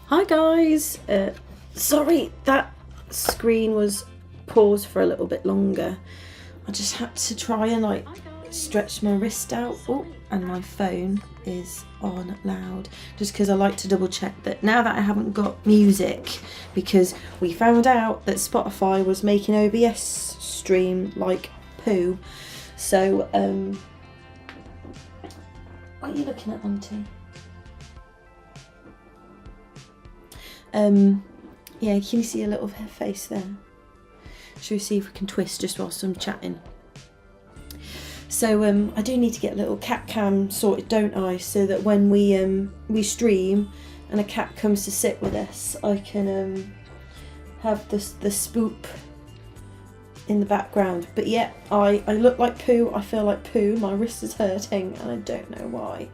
Hi guys, sorry that screen was paused for a little bit longer. I just had to try and like stretch my wrist out. Oh, and my phone is on loud just because I like to double check that now that I haven't got music, because we found out that Spotify was making OBS stream like poo. So what are you looking at, Auntie? Yeah, can you see a little face there? Should we see if we can twist just whilst I'm chatting? So I do need to get a little cat cam sorted, don't I? So that when we stream and a cat comes to sit with us, I can have the spoop in the background. But yeah, I look like poo, I feel like poo, my wrist is hurting and I don't know why.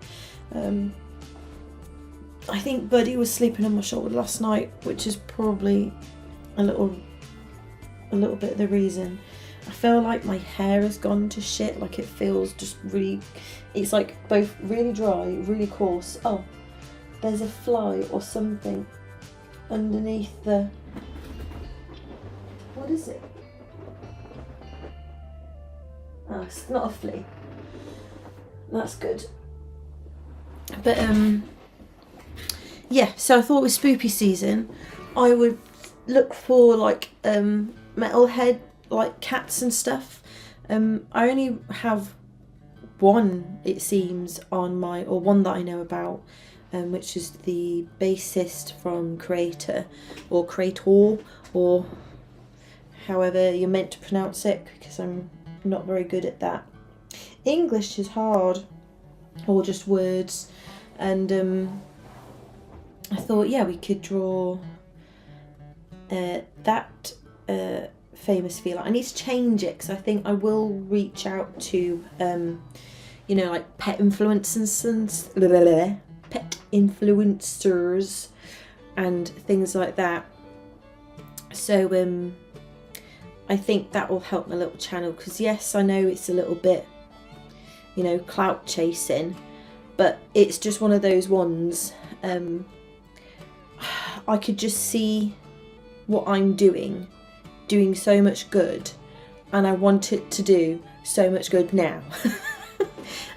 I think Buddy was sleeping on my shoulder last night, which is probably a little bit of the reason. I feel like my hair has gone to shit, like it feels just really, it's like both really dry, really coarse. Oh, there's a fly or something underneath the, what is it? Oh, it's not a flea. That's good. But yeah, so I thought with spoopy season, I would look for like metalhead like cats and stuff. I only have one, it seems, on my, or one that I know about, which is the bassist from Kreator, or Kreator, or however you're meant to pronounce it, because I'm not very good at that. English is hard, or just words, and I thought, yeah, we could draw that famous feline. I need to change it because I think I will reach out to, you know, like pet influencers and things like that. So I think that will help my little channel, because yes, I know it's a little bit, you know, clout chasing, but it's just one of those ones. I could just see what I'm doing so much good, and I want it to do so much good now.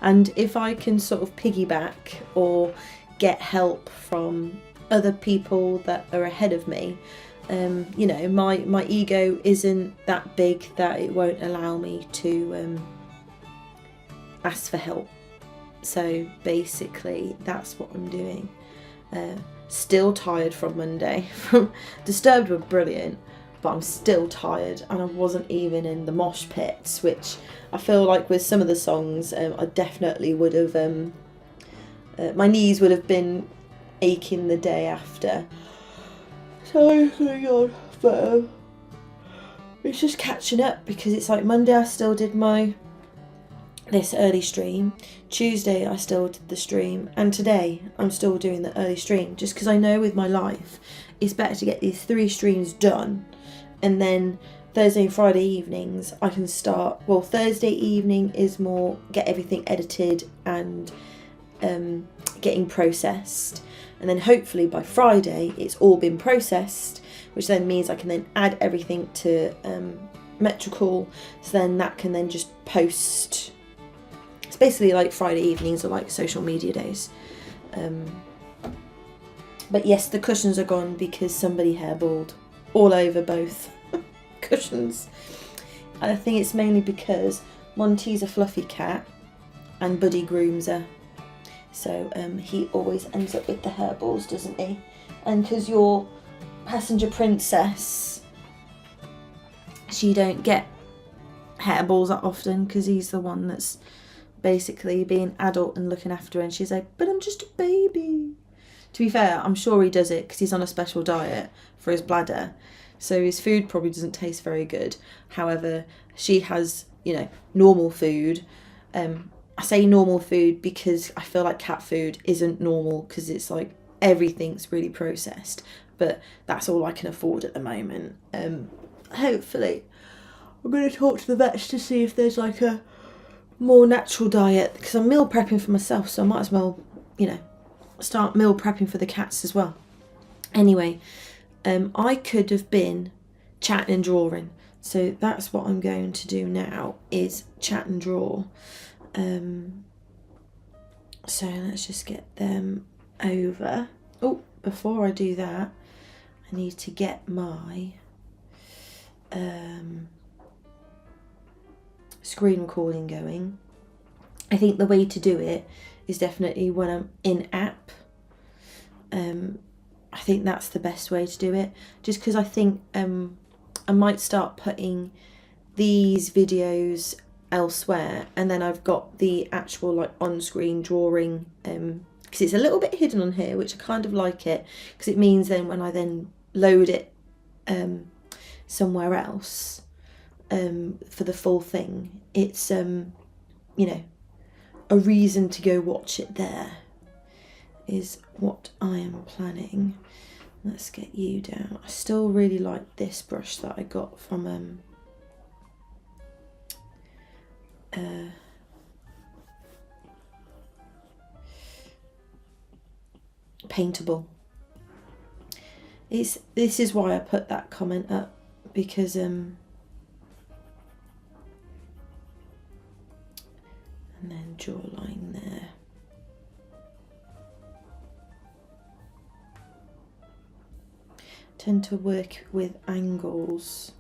And if I can sort of piggyback or get help from other people that are ahead of me, you know, my ego isn't that big that it won't allow me to ask for help. So basically that's what I'm doing. Still tired from Monday. Disturbed were brilliant, but I'm still tired, and I wasn't even in the mosh pits, which I feel like with some of the songs I definitely would have, my knees would have been aching the day after. So hang on, but it's just catching up, because it's like Monday I still did this early stream, Tuesday I still did the stream, and today I'm still doing the early stream, just because I know with my life it's better to get these 3 streams done, and then Thursday and Friday evenings I can start, well, Thursday evening is more get everything edited and getting processed, and then hopefully by Friday it's all been processed, which then means I can then add everything to Metrical, so then that can then just post. It's basically like Friday evenings are like social media days. But yes, the cushions are gone because somebody hairballed all over both cushions. I think it's mainly because Monty's a fluffy cat and Buddy grooms her. So he always ends up with the hairballs, doesn't he? And because you're passenger princess, she don't get hairballs that often, because he's the one that's basically being adult and looking after her, and she's like, but I'm just a baby. To be fair, I'm sure he does it because he's on a special diet for his bladder, so his food probably doesn't taste very good. However, she has, you know, normal food. I say normal food because I feel like cat food isn't normal, because it's like everything's really processed, but that's all I can afford at the moment. Hopefully I'm going to talk to the vets to see if there's like a more natural diet, because I'm meal prepping for myself, so I might as well, you know, start meal prepping for the cats as well. Anyway, I could have been chatting and drawing. So that's what I'm going to do now, is chat and draw. So let's just get them over. Oh, before I do that, I need to get my screen recording going. I think the way to do it is definitely when I'm in app. I think that's the best way to do it, just because I think I might start putting these videos elsewhere, and then I've got the actual like on-screen drawing, because it's a little bit hidden on here, which I kind of like it, because it means then when I then load it somewhere else for the full thing, it's you know, a reason to go watch it there, is what I am planning. Let's get you down. I still really like this brush that I got from Paintable. This is why I put that comment up, because and then jawline there. Tend to work with angles.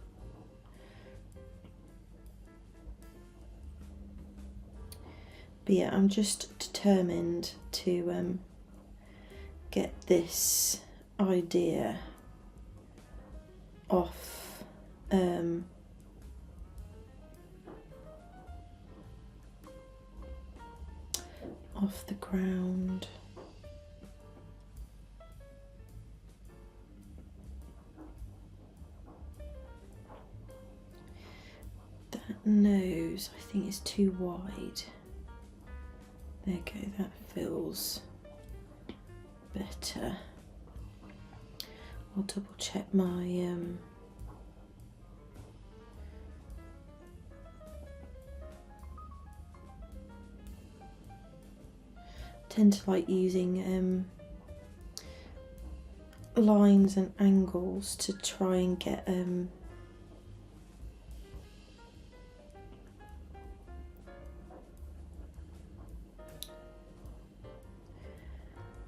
But yeah, I'm just determined to get this idea off off the ground. That nose, I think, is too wide. There you go, that feels better. I'll double check my tend to like using lines and angles to try and get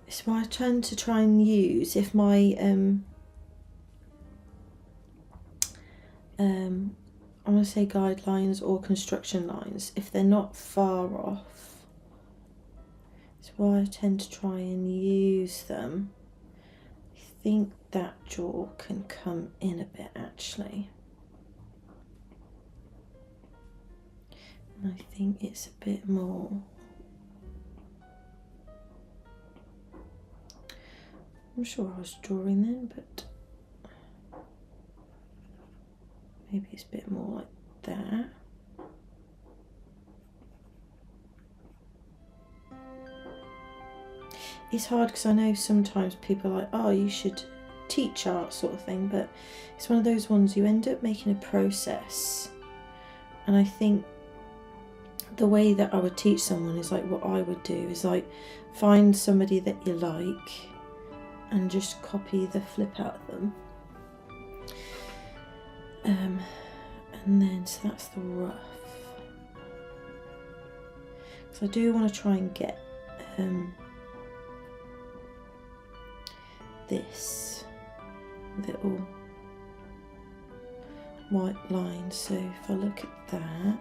it's what I tend to try and use if my I want to say guidelines or construction lines, if they're not far off, it's why I tend to try and use them. I think that jaw can come in a bit actually, and I think it's a bit more. I'm sure I was drawing then, but maybe it's a bit more like that. It's hard because I know sometimes people are like, oh, you should teach art sort of thing, but it's one of those ones you end up making a process. And I think the way that I would teach someone is like what I would do is like find somebody that you like and just copy the flip out of them. And then, so that's the rough. So I do want to try and get this little white line. So if I look at that,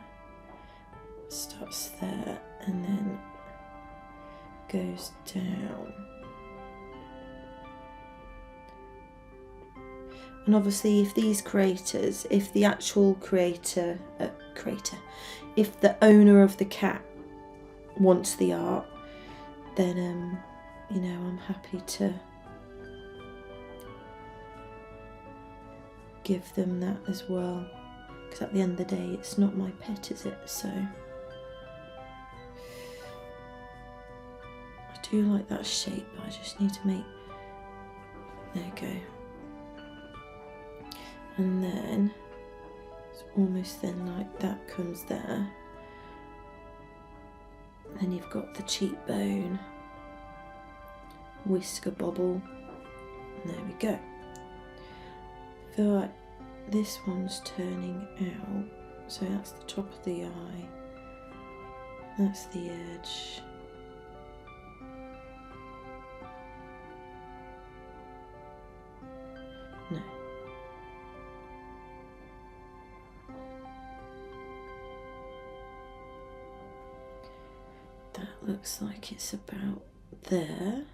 it starts there and then goes down. And obviously if these creators, if the actual creator, if the owner of the cat wants the art, then you know, I'm happy to give them that as well, because at the end of the day it's not my pet, is it? So I do like that shape, but I just need to make, there you go. And then it's almost then like that comes there. Then you've got the cheekbone, whisker bobble, There we go. I feel like this one's turning out, so that's the top of the eye, that's the edge. No. That looks like it's about there.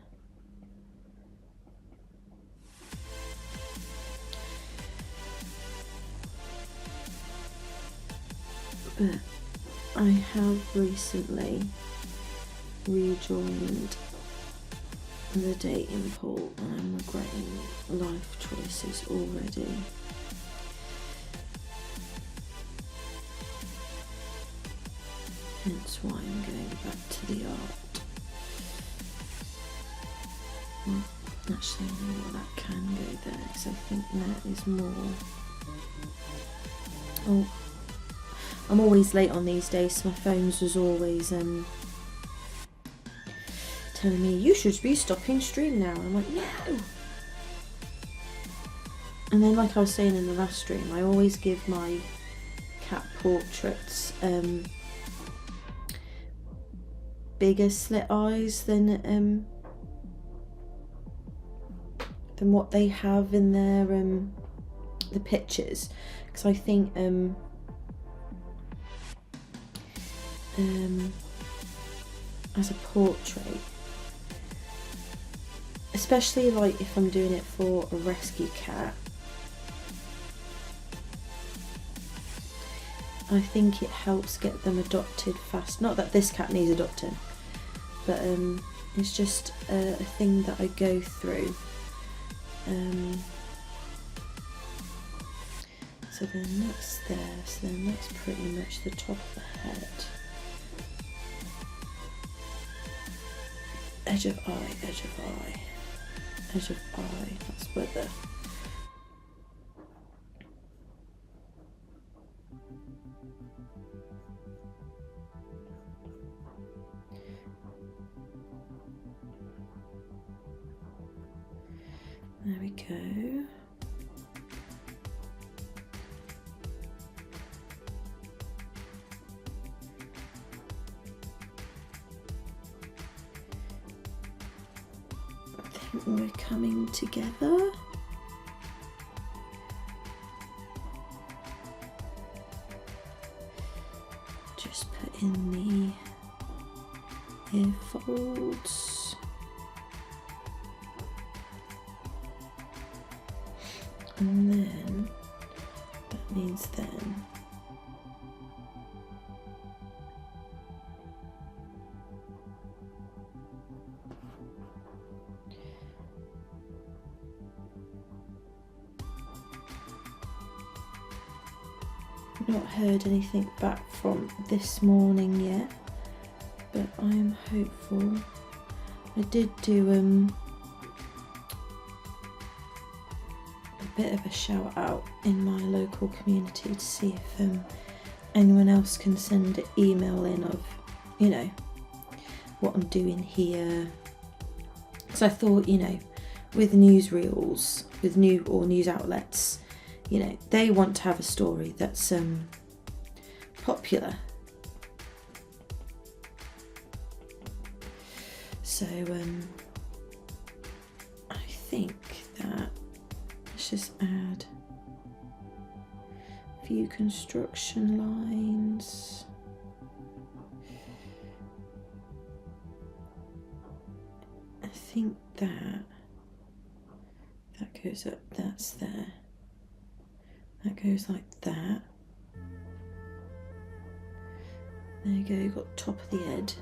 But I have recently rejoined the dating pool and I'm regretting life choices already. Hence why I'm going back to the art. Well, actually, no, that can go there because I think that is more. Oh, I'm always late on these days, so my phone's was always telling me you should be stopping stream now. And I'm like, no. And then, like I was saying in the last stream, I always give my cat portraits bigger slit eyes than what they have in their the pictures, because I think as a portrait, especially like if I'm doing it for a rescue cat, I think it helps get them adopted fast. Not that this cat needs adopting, but it's just a thing that I go through. So then that's there, so then that's pretty much the top of the head. Edge of eye, edge of eye, edge of eye, that's where the there we go. I think we're coming together. Just put in the ear folds. And then, that means then, I've not heard anything back from this morning yet, but I'm hopeful. I did do bit of a shout out in my local community to see if anyone else can send an email in of, you know, what I'm doing here. Because I thought, you know, with newsreels, with news outlets, you know, they want to have a story that's popular. So I think that let's just add a few construction lines. I think that goes up, that's there. That goes like that. There you go, you've got top of the head.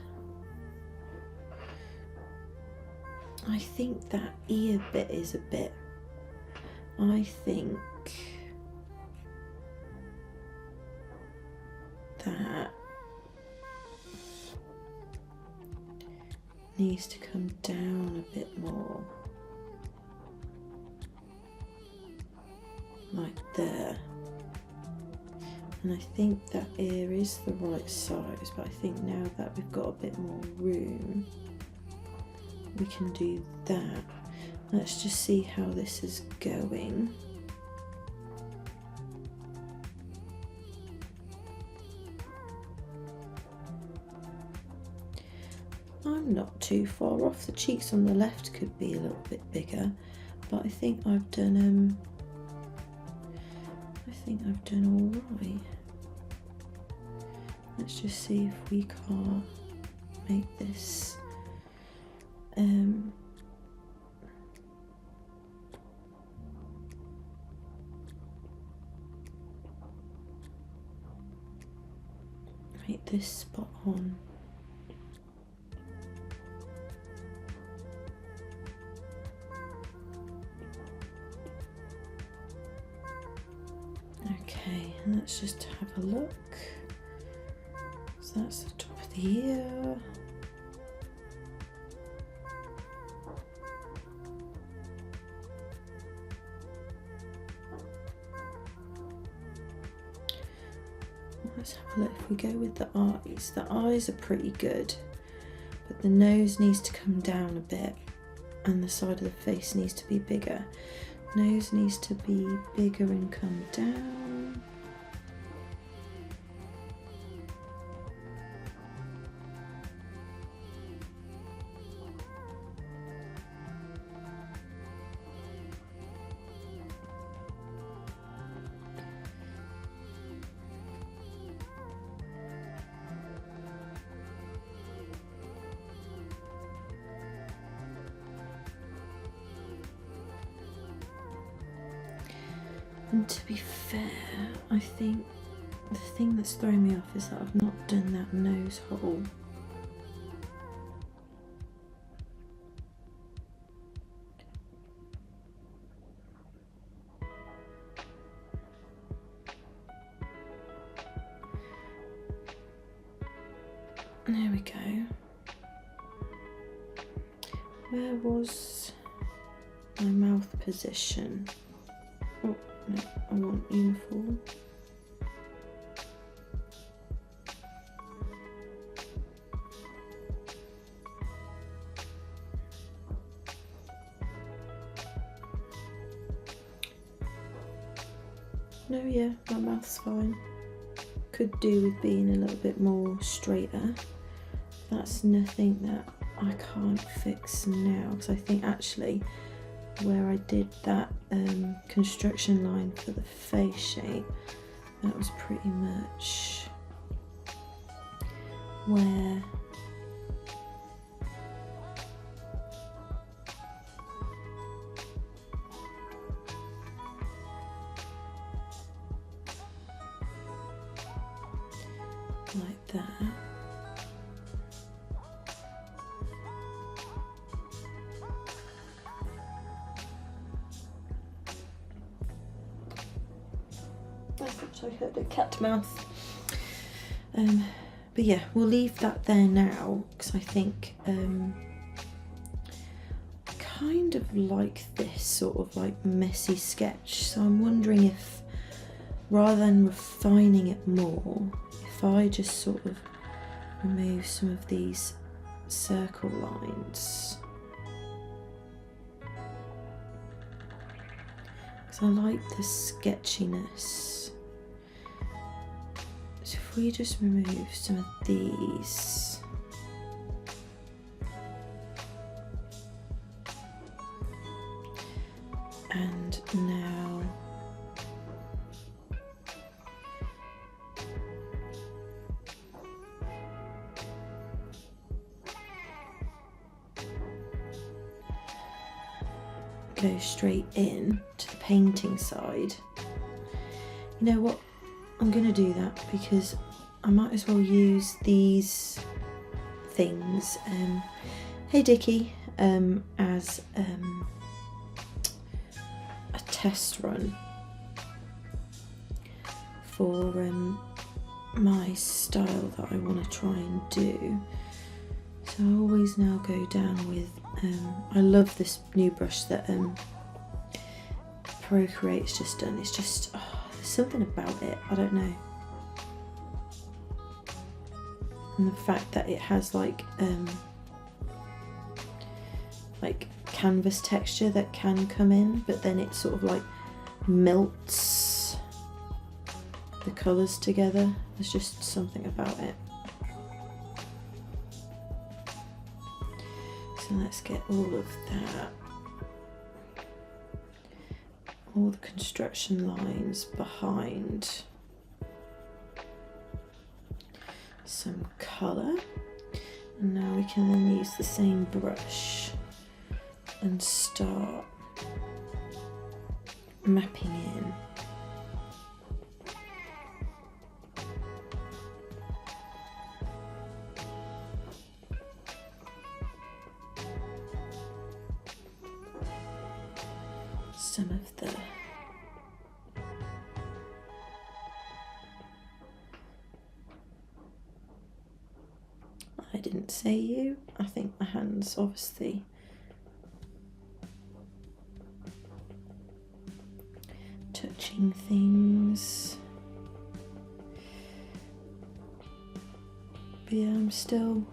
I think that ear bit is a bit, I think that needs to come down a bit more, like there. And I think that ear is the right size, but I think now that we've got a bit more room, we can do that. Let's just see how this is going. I'm not too far off. The cheeks on the left could be a little bit bigger, but I think I've done all right. Let's just see if we can't make this make this spot on. Okay, let's just have a look. So that's the top of the ear. Let's have a look. If we go with the eyes are pretty good, but the nose needs to come down a bit and the side of the face needs to be bigger. Nose needs to be bigger and come down. And to be fair, I think the thing that's throwing me off is that I've not done that nose hole. There we go. Where was my mouth position? Oh, no, I want uniform. No, yeah, my mouth's fine. Could do with being a little bit more straighter. That's nothing that I can't fix now, because I think actually where I did that construction line for the face shape, that was pretty much where like that. I heard a cat mouth. But yeah, we'll leave that there now, because I think I kind of like this sort of like messy sketch. So I'm wondering if, rather than refining it more, if I just sort of remove some of these circle lines. Because I like the sketchiness. So if we just remove some of these, and now go straight in to the painting side. You know what? I'm going to do that because I might as well use these things, hey Dickie, as a test run for my style that I want to try and do. So I always now go down with, I love this new brush that Kreator's just done. It's just, there's something about it, I don't know. And the fact that it has like canvas texture that can come in, but then it sort of like melts the colours together. There's just something about it. So let's get all of that, all the construction lines behind some colour. And now we can then use the same brush and start mapping in. Some of the I didn't say you. I think my hands obviously touching things. But yeah, I'm still,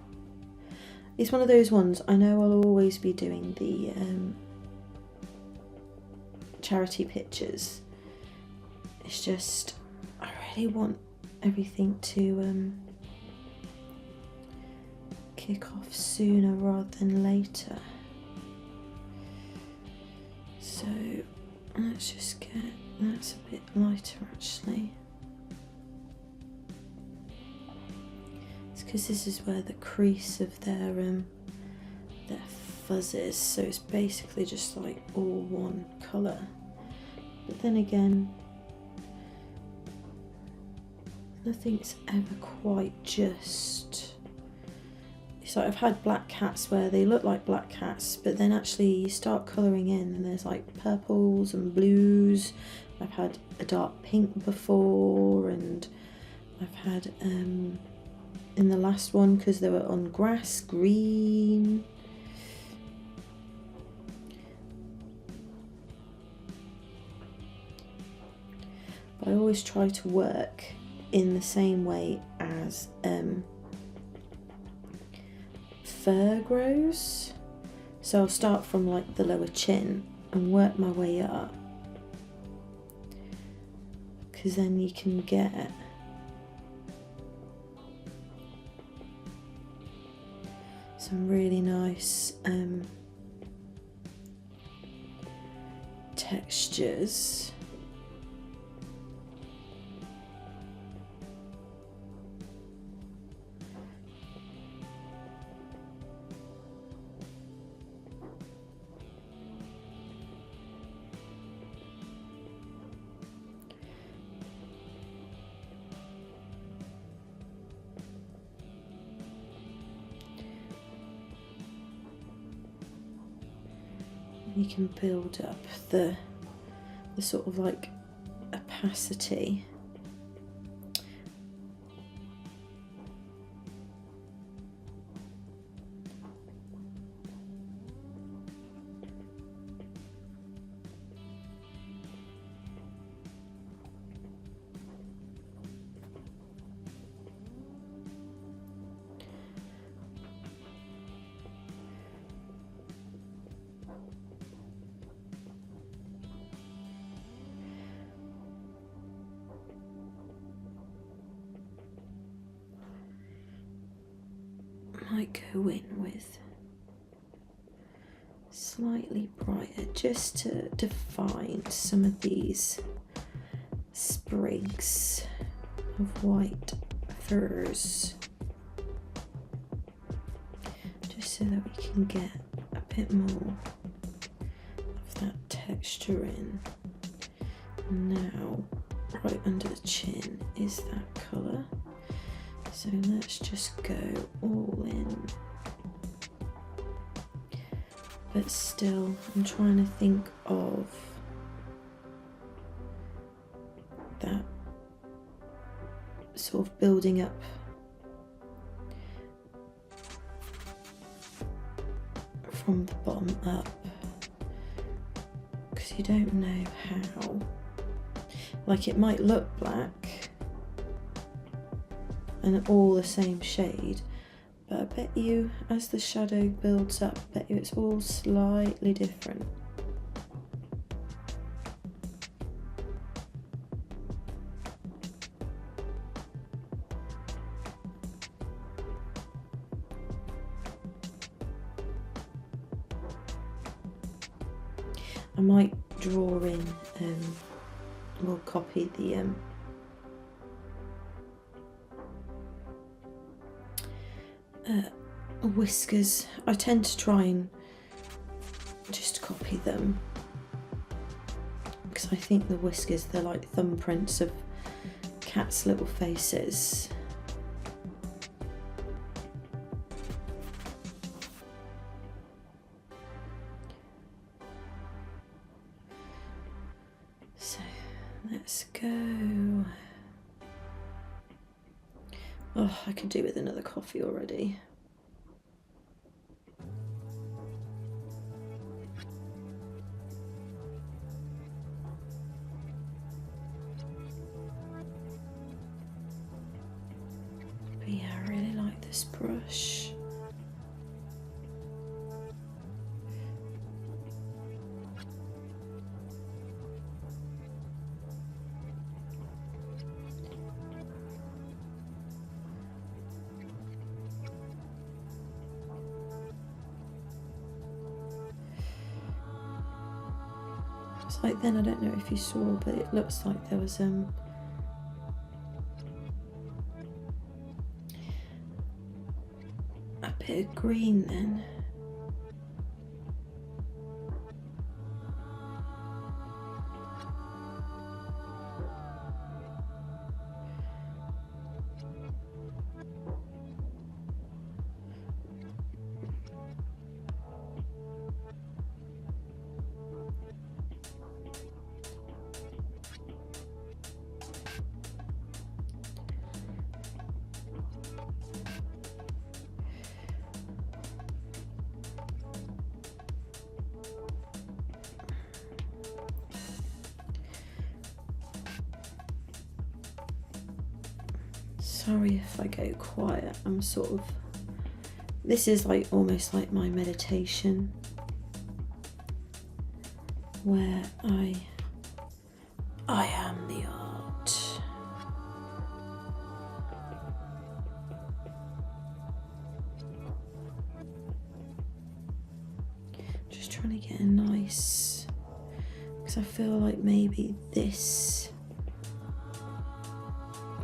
it's one of those ones, I know I'll always be doing the charity pictures. It's just, I really want everything to kick off sooner rather than later. So let's just get, that's a bit lighter actually. It's because this is where the crease of their fuzz is, so it's basically just like all one colour. But then again, nothing's ever quite just. It's like I've had black cats where they look like black cats, but then actually you start colouring in and there's like purples and blues. I've had a dark pink before, and I've had in the last one, because they were on grass, green. But I always try to work in the same way as fur grows. So I'll start from like the lower chin and work my way up, because then you can get some really nice textures. You can build up the sort of like opacity. Might go in with slightly brighter, just to define some of these sprigs of white furs, just so that we can get a bit more of that texture in. Now, right under the chin is that colour. So let's just go all in. But still, I'm trying to think of that sort of building up from the bottom up, because you don't know how. Like, it might look black and all the same shade, But I bet you, as the shadow builds up, I bet you it's all slightly different. I might draw in, we'll copy the whiskers. I tend to try and just copy them because I think the whiskers, they're like thumbprints of cats' little faces. So let's go. Oh, I could do with another coffee already. But yeah, I really like this brush. It's like then, I don't know if you saw, but it looks like there was a bit of green then. Sorry if I go quiet, I'm sort of, this is like almost like my meditation where I am the art. Just trying to get a nice, because I feel like maybe this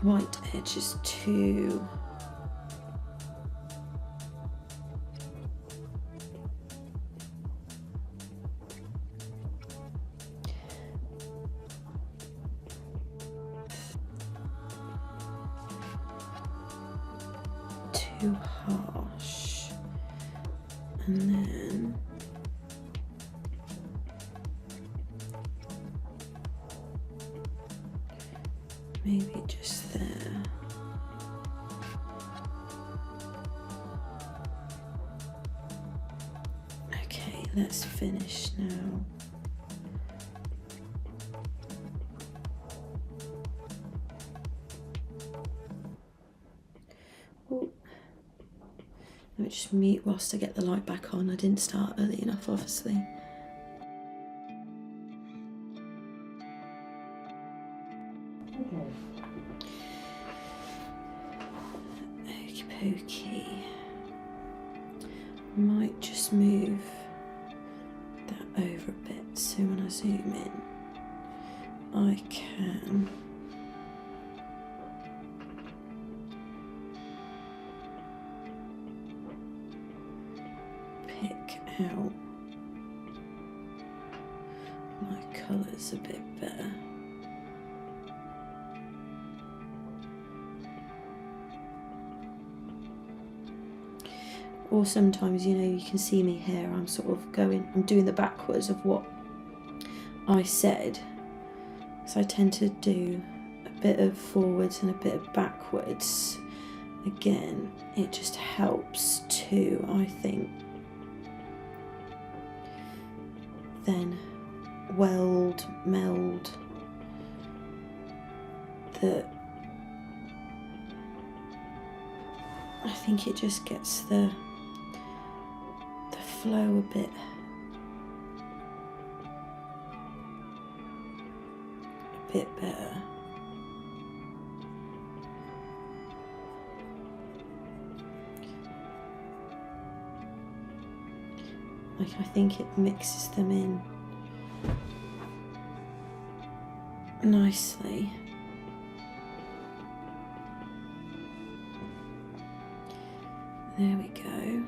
white edge is too harsh, and then maybe just there. Okay, let's finish now. Oh, let me just mute whilst I get the light back on. I didn't start early enough, obviously. Okey-pokey. Might just move that over a bit so when I zoom in I can pick out my colours a bit better. Or sometimes, you know, you can see me here, I'm sort of I'm doing the backwards of what I said. So I tend to do a bit of forwards and a bit of backwards. Again, it just helps to, I think, then meld the, I think think it just gets the flow a bit better. Like, I think it mixes them in nicely. There we go.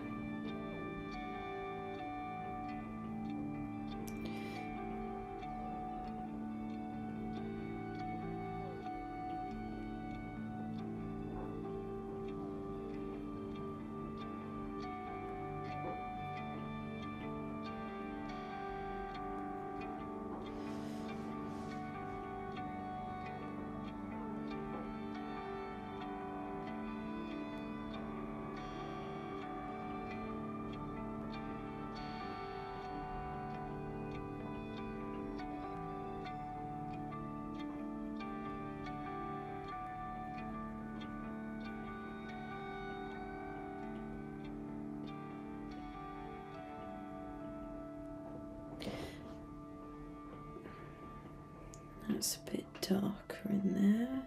That's a bit darker in there.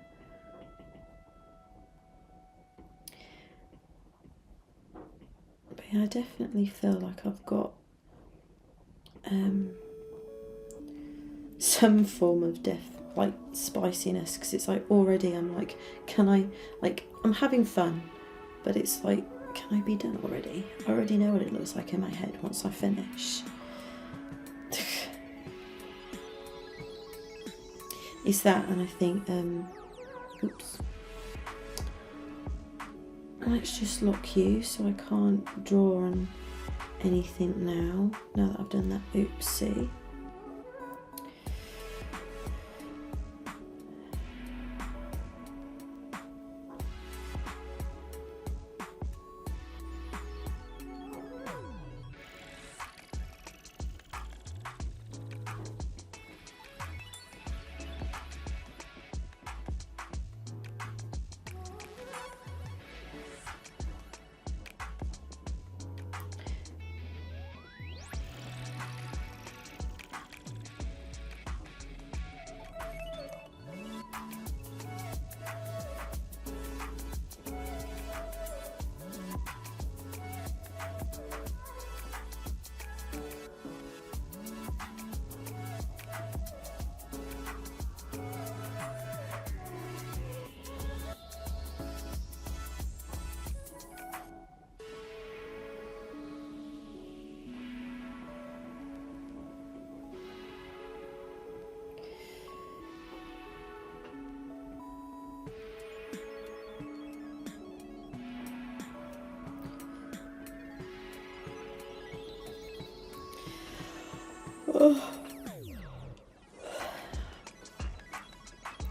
But yeah, I definitely feel like I've got some form of like spiciness, because it's like already I'm like, can I, like, I'm having fun, but it's like, can I be done already? I already know what it looks like in my head once I finish. It's that, and I think, oops. Let's just lock you so I can't draw on anything now that I've done that. Oopsie. Oh.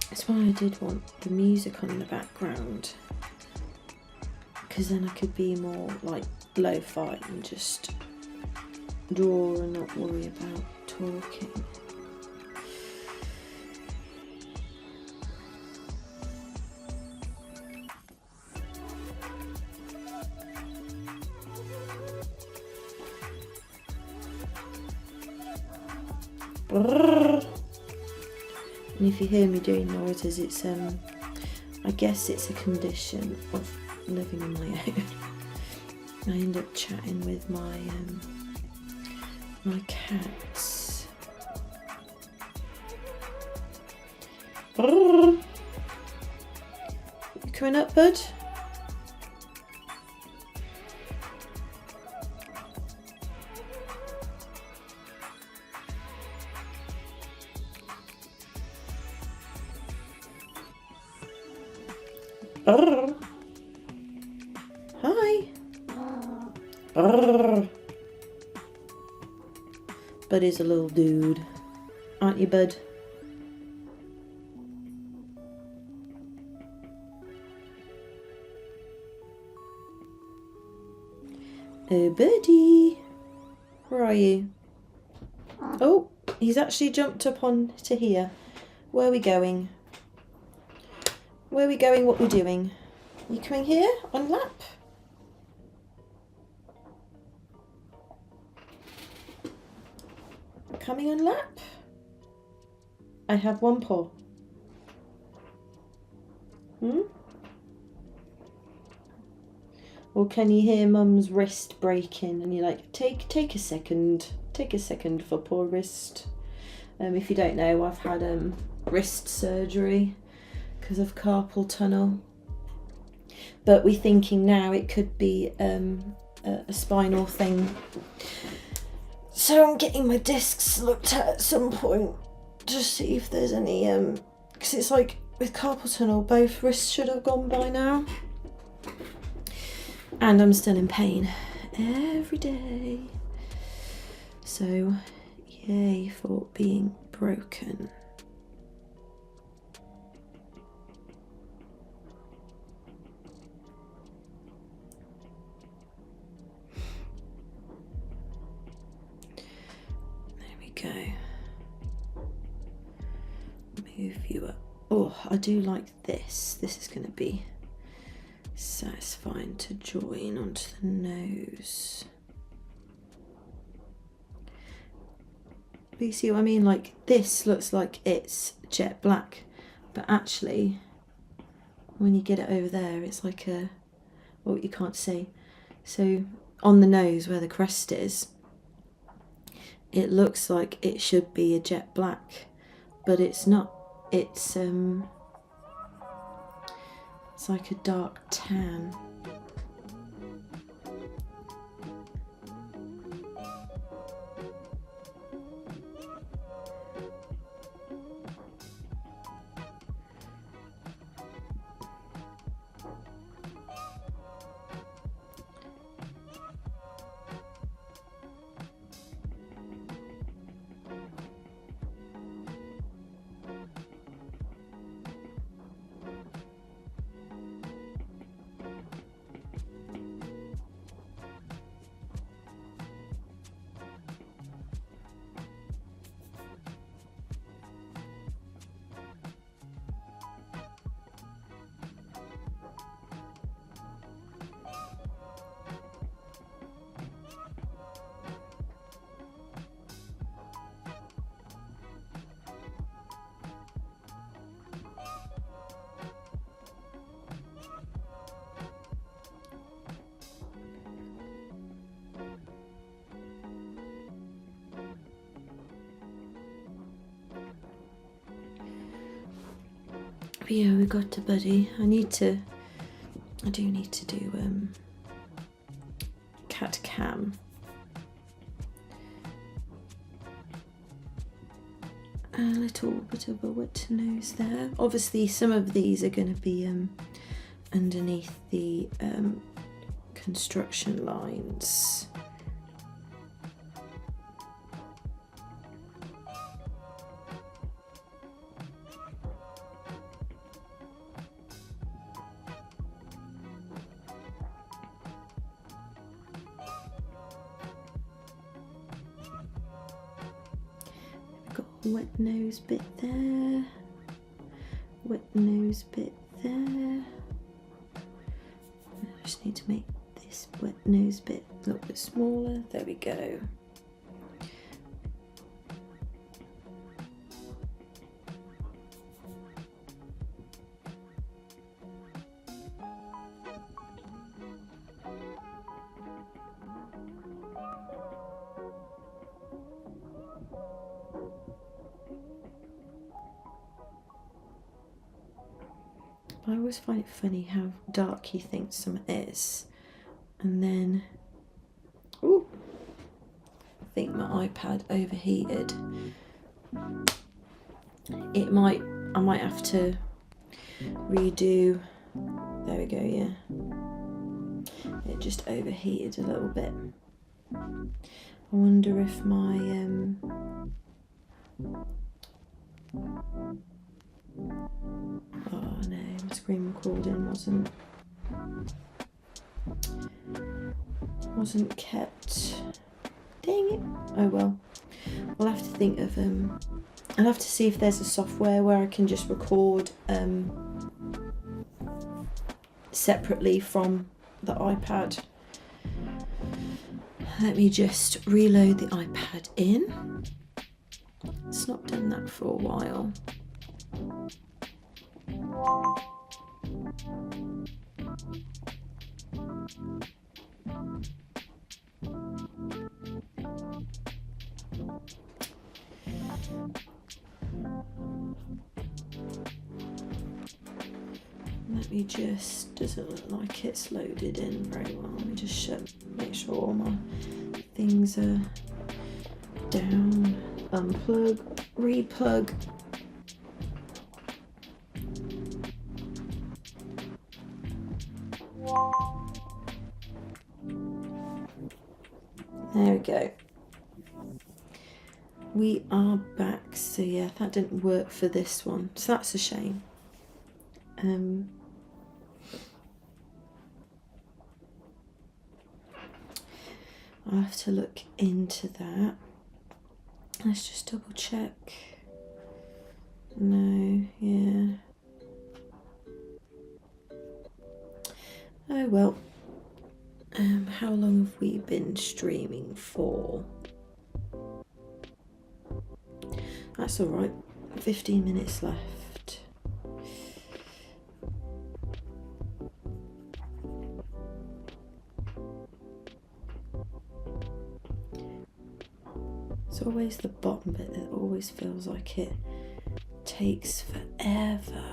That's why I did want the music on in the background, because then I could be more like lo-fi and just draw and not worry about talking. And if you hear me doing noises, it's I guess it's a condition of living on my own. I end up chatting with my my cats. You coming up, bud? Hi. Buddy's a little dude, aren't you, bud? Oh, buddy, where are you? Oh, he's actually jumped up on to here. Where are we going? Where are we going? What we're doing? You coming here on lap? coming on lap? I have one paw. Or can you hear Mum's wrist breaking and you're like, take a second for poor wrist. If you don't know, I've had wrist surgery because of carpal tunnel. But we're thinking now it could be a spinal thing. So I'm getting my discs looked at some point to see if there's any, because it's like with carpal tunnel, both wrists should have gone by now. And I'm still in pain every day. So, yay for being broken. There we go. Move you up. Oh, I do like this. This is going to be satisfying to join onto the nose. But you see what I mean? Like, this looks like it's jet black, but actually when you get it over there, it's like a, well, you can't see. So on the nose where the crest is, it looks like it should be a jet black, but it's not. It's like a dark tan. But yeah, we got to Buddy. I do need to do cat cam. A little bit of a wet nose there. Obviously some of these are going to be underneath the construction lines. Wet nose bit there, wet nose bit there. I just need to make this wet nose bit a little bit smaller. There we go. I always find it funny how dark he thinks something is, and then, ooh, I think my iPad overheated. I might have to redo. There we go. Yeah, it just overheated a little bit. I wonder if my oh no, my screen recording wasn't kept. Dang it. Oh well. I'll have to think of I'll have to see if there's a software where I can just record separately from the iPad. Let me just reload the iPad in. It's not done that for a while. Let me just, doesn't look like it's loaded in very well. Let me just make sure all my things are down. Unplug, replug. There we go. We are back. So yeah, that didn't work for this one. So that's a shame. I'll have to look into that. Let's just double check. No, yeah. Oh well. How long have we been streaming for? That's all right. 15 minutes left. It's always the bottom bit that always feels like it takes forever.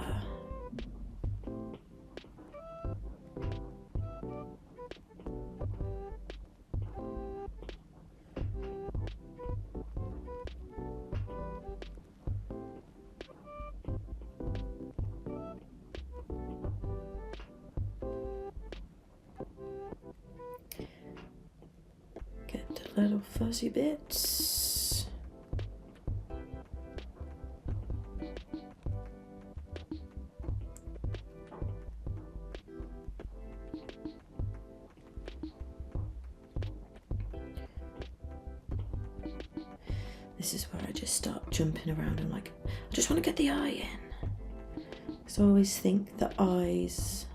Get the little fuzzy bits. This is where I just start jumping around and like, I just want to get the eye in. Because I always think the eyes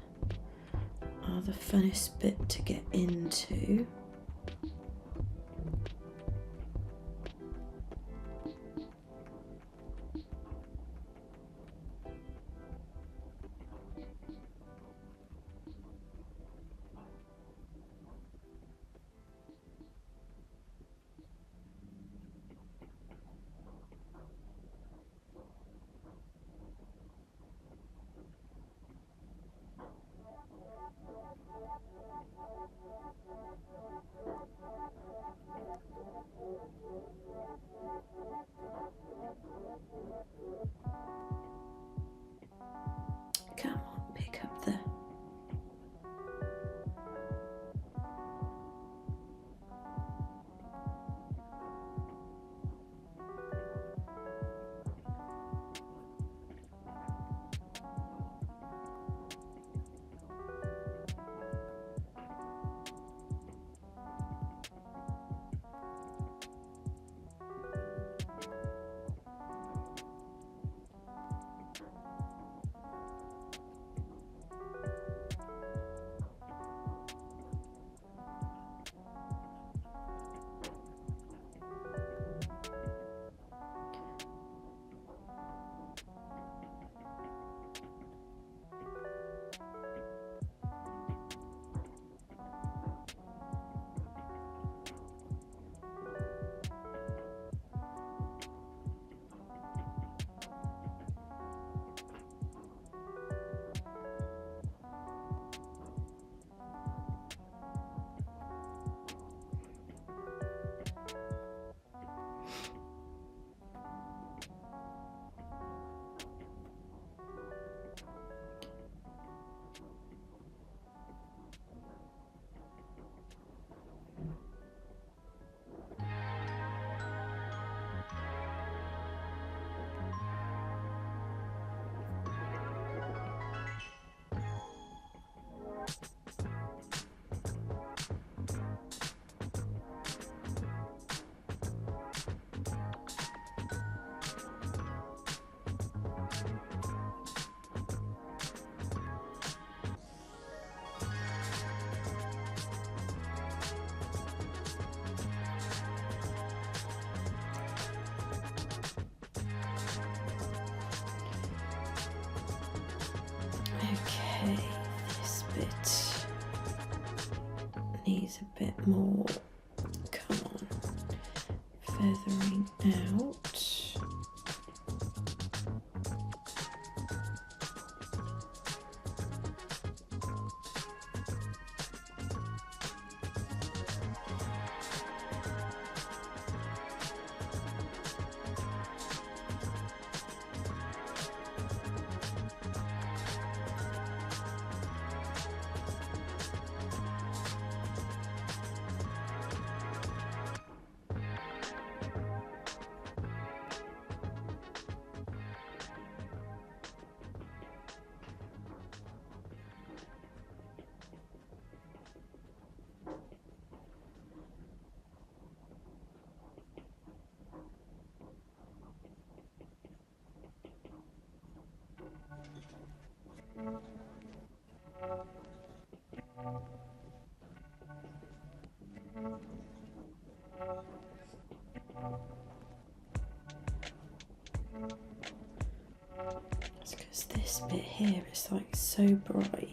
are the funnest bit to get into. Okay, this bit needs a bit more, come on, feathering out. It's because this bit here is like so bright.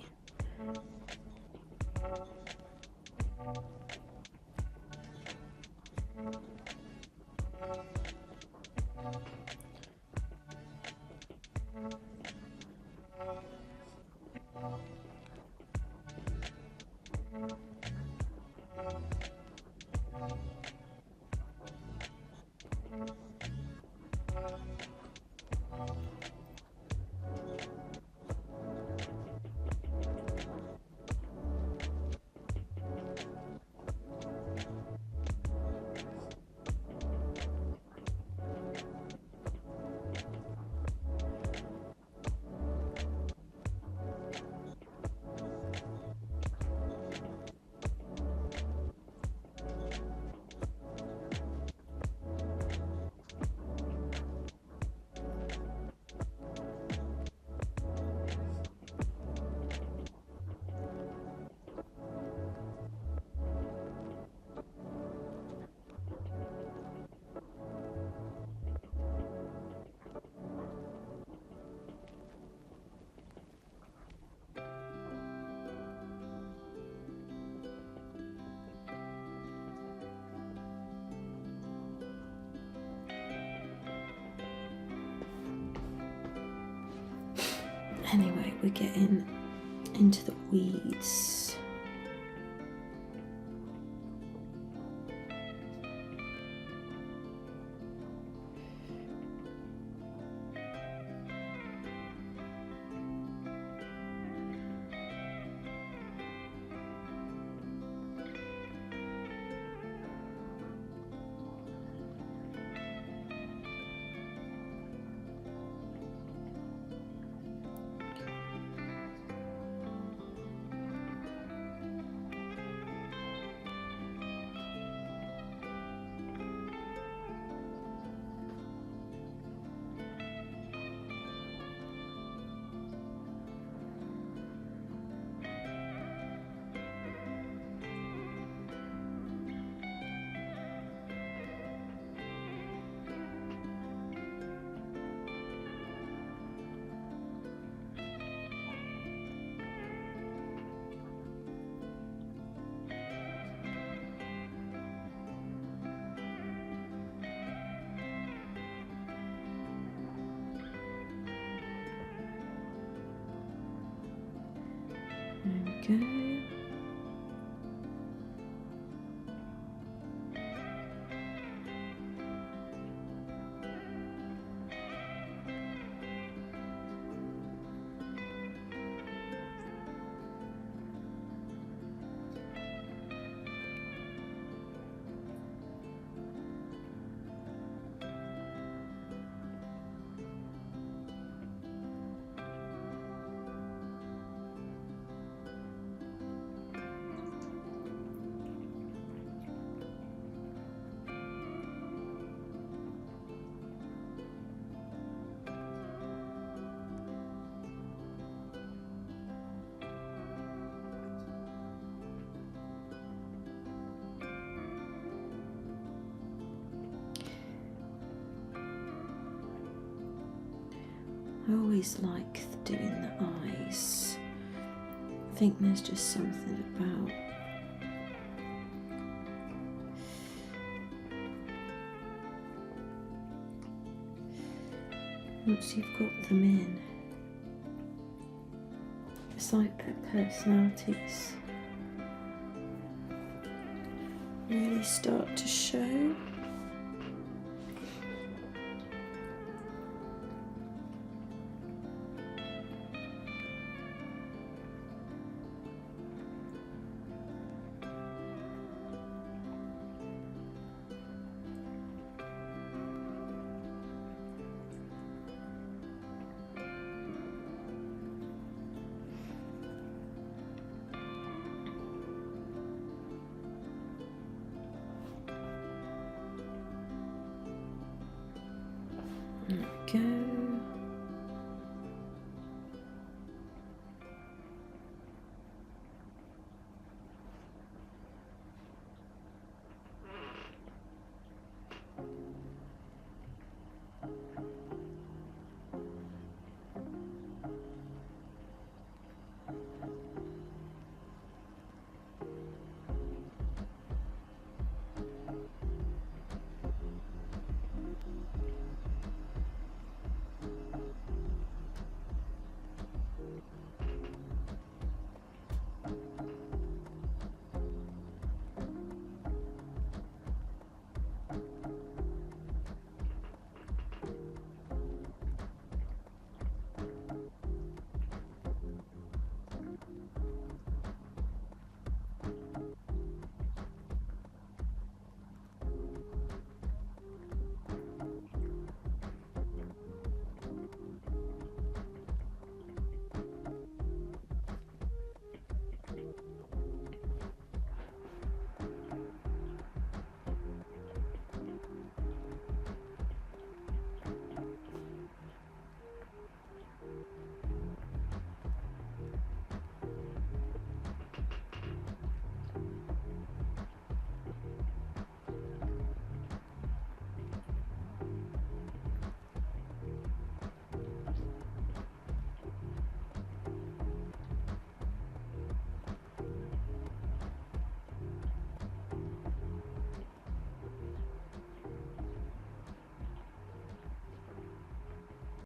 Anyway, we're getting into the weeds. There we go. I always like doing the eyes. I think there's just something about once you've got them in, it's like their personalities really start to show.